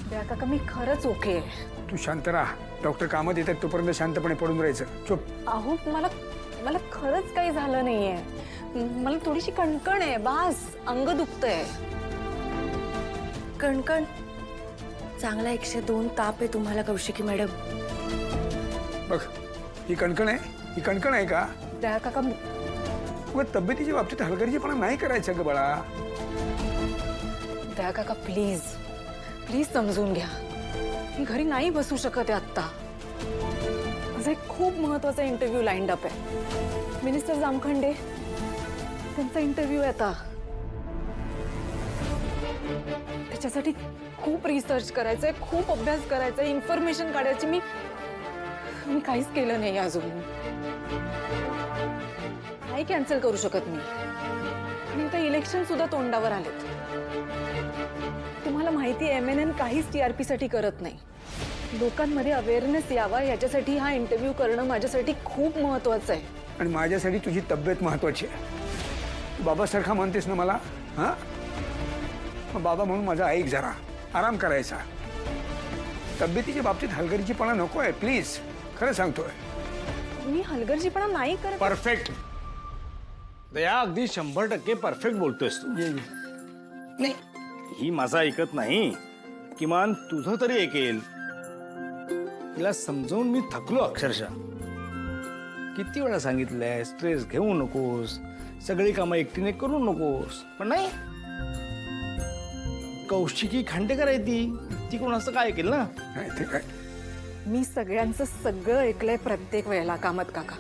त्या काका मी खरंच ओके आहे. तू शांत राहा. डॉक्टर कामात येतात तोपर्यंत शांतपणे पडून राहायचं. चुप. अहो मला मला खरंच काही झालं नाहीये. मला थोडीशी कणकण आहे, बास अंग दुखतंय. कणकण चांगला 102 ताप आहे तुम्हाला कौशिकी मॅडम. बघ, ही कणकण आहे. ही कणकण आहे का? त्या काका मग तब्येतीच्या बाबतीत हलगर्जीपणा नाही करायचं ग बाळा. त्या काका प्लीज प्लीज समजून घ्या. मी घरी नाही बसू शकत आहे आत्ता. माझा एक खूप महत्वाचा इंटरव्ह्यू लाईंड अप आहे. मिनिस्टर जामखंडे त्यांचा इंटरव्ह्यू आहे आता. त्याच्यासाठी खूप रिसर्च करायचंय, खूप अभ्यास करायचा, इन्फॉर्मेशन काढायची. मी काहीच केलं नाही अजून. नाही कॅन्सल करू शकत मी. आणि आता इलेक्शन सुद्धा तोंडावर आलेत. तुम्हाला माहिती आहे MNN काहीच TRP साठी करत नाही. लोकांमध्ये अवेअरनेस यावा याच्यासाठी हा इंटरव्ह्यू करणं माझ्यासाठी खूप महत्वाचं आहे. आणि माझ्यासाठी तुझी तब्येत महत्वाची आहे. तू बाबासारखा म्हणतेस ना मला. हा, मग बाबा म्हणून माझा ऐक जरा. आराम करायचा. तब्येतीच्या बाबतीत हलगर्जीपणा नको आहे प्लीज. खरं सांगतोय. मी हलगर्जीपणा नाही करत. परफेक्ट दया, अगदी 100% परफेक्ट बोलतोयस तू. नाही, ही माझा ऐकत नाही. किमान तुझं तरी ऐकेल. तिला समजावून मी थकलो अक्षरशः. किती वेळा सांगितलंय स्ट्रेस घेऊ नकोस, सगळी कामं एकटीने करू नकोस, पण नाही. कौशिकी खांडेकर आहे ती कोणाचं काय ऐकेल ना. नाही ते काय. मी सगळ्यांचं सगळं ऐकलंय प्रत्येक वेळेला कामत काका.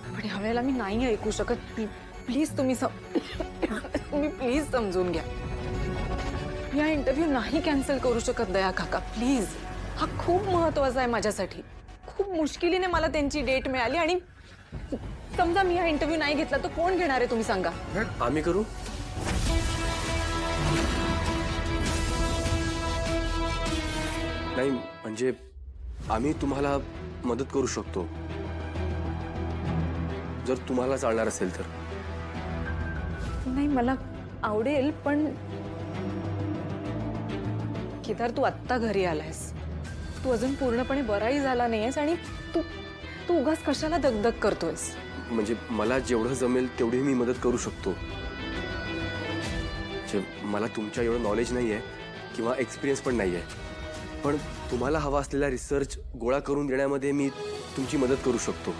पण ह्या वेळेला मी नाही ऐकू शकत. प्लीज तुम्ही तुम्ही प्लीज समजून घ्या. या इंटरव्ह्यू नाही कॅन्सल करू शकत दया काका प्लीज. हा खूप महत्वाचा आहे माझ्यासाठी. खूप मुश्किलीने मला त्यांची डेट मिळाली. आणि समजा मी हा इंटरव्ह्यू नाही घेतला तर कोण घेणार आहे तुम्ही सांगा. आम्ही करू. नाही म्हणजे आम्ही तुम्हाला मदत करू शकतो जर तुम्हाला चालणार असेल तर. नाही मला आवडेल पण केदार तू आत्ता घरी आलायस. तू अजून पूर्णपणे बराही झाला नाहीयेस आणि तू तू उगाच कशाला दगदग करतोयस. म्हणजे मला जेवढं जमेल तेवढी मी मदत करू शकतो. मला तुमच्या एवढं नॉलेज नाही आहे किंवा एक्सपिरियन्स पण नाही आहे, पण तुम्हाला हवा असलेला रिसर्च गोळा करून देण्यामध्ये मी तुमची मदत करू शकतो.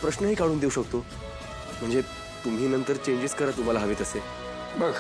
प्रश्नही काढून देऊ शकतो. म्हणजे तुम्ही नंतर चेंजेस करा तुम्हाला हवे तसे. बघ,